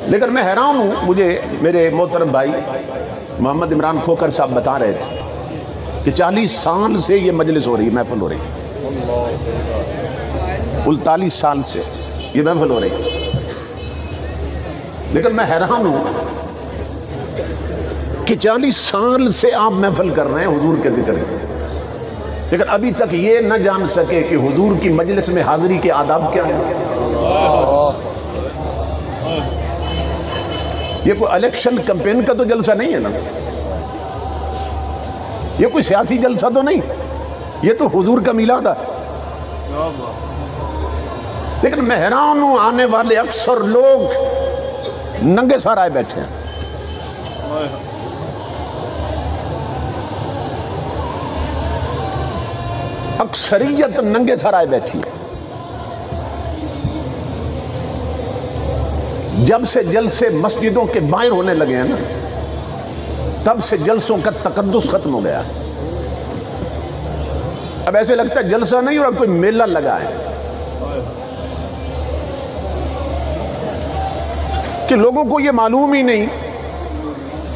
लेकिन मैं हैरान हूँ, मुझे मेरे मोहतरम भाई मोहम्मद इमरान खोकर साहब बता रहे थे कि 40 साल से ये मजलिस हो रही है, महफिल हो रही है, 39 साल से ये महफिल हो रही है। लेकिन मैं हैरान हूँ कि 40 साल से आप महफिल कर रहे हैं हुजूर के जिक्र की, लेकिन अभी तक ये न जान सके कि हुजूर की मजलिस में हाजिरी के आदाब क्या है। ये कोई इलेक्शन कैंपेन का तो जलसा नहीं है ना, ये कोई सियासी जलसा तो नहीं, ये तो हुजूर का मिलाद है। लेकिन मैं हैरान हूं, आने वाले अक्सर लोग नंगे सर आए बैठे हैं। अक्सरियत नंगे सर आए बैठी है। जब से जलसे मस्जिदों के बाहर होने लगे हैं ना, तब से जलसों का तकद्दुस खत्म हो गया। अब ऐसे लगता है जलसा नहीं और अब कोई मेला लगा है कि लोगों को यह मालूम ही नहीं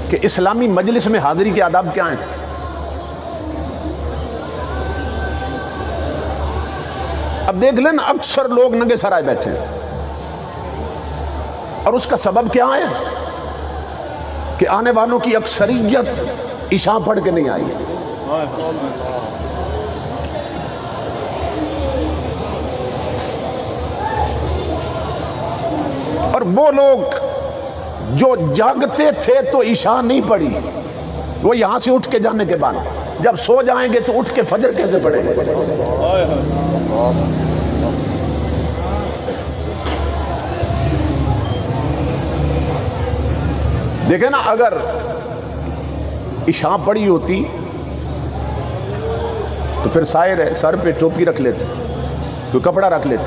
कि इस्लामी मजलिस में हाजिरी के आदाब क्या हैं। अब देख लेना, अक्सर लोग नंगे सर आए बैठे हैं और उसका सबब क्या है कि आने वालों की अक्सरियत इशा पढ़ के नहीं आई है। और वो लोग जो जागते थे तो इशा नहीं पड़ी, वो यहां से उठ के जाने के बाद जब सो जाएंगे तो उठ के फजर कैसे पढ़ेंगे। देखे ना, अगर इशा पड़ी होती तो फिर शायर है सर पे टोपी रख लेते, कोई कपड़ा रख लेते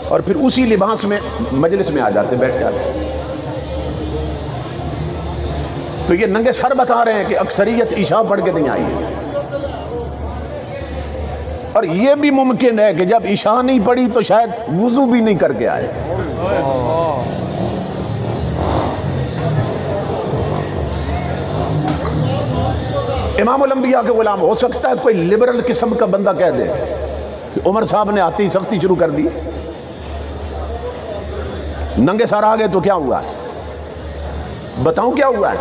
और फिर उसी लिबास में मजलिस में आ जाते, बैठ जाते। तो ये नंगे सर बता रहे हैं कि अक्सरियत इशा पढ़ के नहीं आई है। और ये भी मुमकिन है कि जब इशा नहीं पड़ी तो शायद वुजू भी नहीं करके आए। इमामुल अंबिया के गुलाम, हो सकता है कोई लिबरल किस्म का बंदा कह दे कि उमर साहब ने आती ही सख्ती शुरू कर दी, नंगे सर आ गए तो क्या हुआ है, बताऊं क्या हुआ है।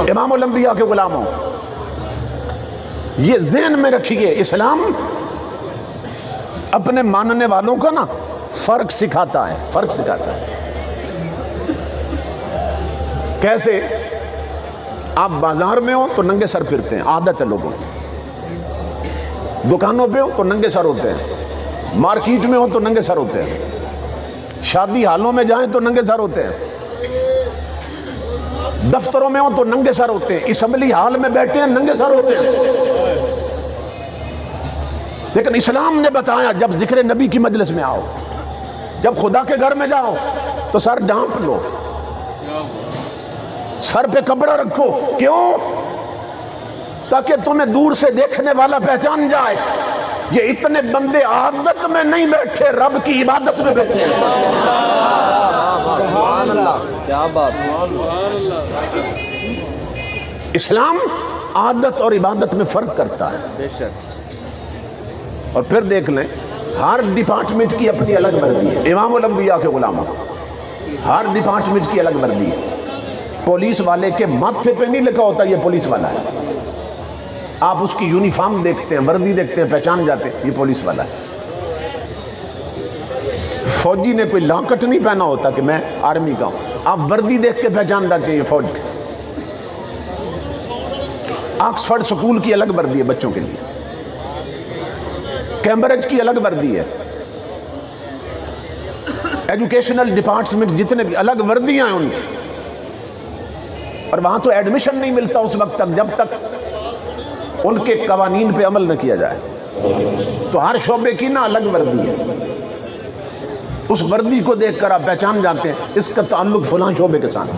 इमामुल अंबिया के गुलामों, ये ज़हन में रखिए, इस्लाम अपने मानने वालों को ना फर्क सिखाता है, फर्क सिखाता है। कैसे? आप बाजार में हो तो नंगे सर फिरते हैं, आदत है लोगों की। दुकानों पे हो तो नंगे सर होते हैं, मार्केट में हो तो नंगे सर होते हैं, शादी हालों में जाएं तो नंगे सर होते हैं, दफ्तरों में हो तो नंगे सर होते हैं, असेंबली हाल में बैठे हैं नंगे सर होते हैं। लेकिन इस्लाम ने बताया जब जिक्र नबी की मजलिस में आओ, जब खुदा के घर में जाओ तो सर ढांप लो, सर पे कपड़ा रखो। क्यों? ताकि तुम्हें दूर से देखने वाला पहचान जाए ये इतने बंदे आदत में नहीं बैठे, रब की इबादत में बैठे हैं। क्या बात। इस्लाम आदत और इबादत में फर्क करता है बेशक। और फिर देख लें, हर डिपार्टमेंट की अपनी अलग वर्दी है। इमामुल अंबिया के गुलामों, हर डिपार्टमेंट की अलग वर्दी है। पुलिस वाले के माथे पे नहीं लिखा होता ये पुलिस वाला है, आप उसकी यूनिफॉर्म देखते हैं, वर्दी देखते हैं, पहचान जाते हैं ये पुलिस वाला है। फौजी ने कोई लॉकेट नहीं पहना होता कि मैं आर्मी का हूं, आप वर्दी देख के पहचान जाते हैं फौज के। ऑक्सफोर्ड स्कूल की अलग वर्दी है बच्चों के लिए, कैम्ब्रिज की अलग वर्दी है, एजुकेशनल डिपार्टमेंट जितने भी अलग वर्दियां हैं उनकी। और वहां तो एडमिशन नहीं मिलता उस वक्त तक जब तक उनके कवानीन पे अमल न किया जाए। तो हर शोबे की ना अलग वर्दी है, उस वर्दी को देखकर आप पहचान जाते हैं इसका ताल्लुक फलां शोबे के साथ।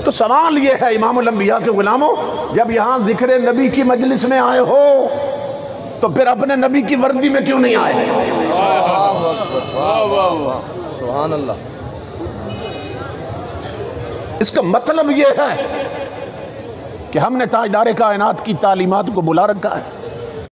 तो सवाल यह है इमामुल अंबिया के गुलामों, जब यहां जिक्र नबी की मजलिस में आए हो तो फिर अपने नबी की वर्दी में क्यों नहीं आए? सुभान अल्लाह। इसका मतलब ये है कि हमने ताजदार कायनात की तालीमात को बुला रखा है।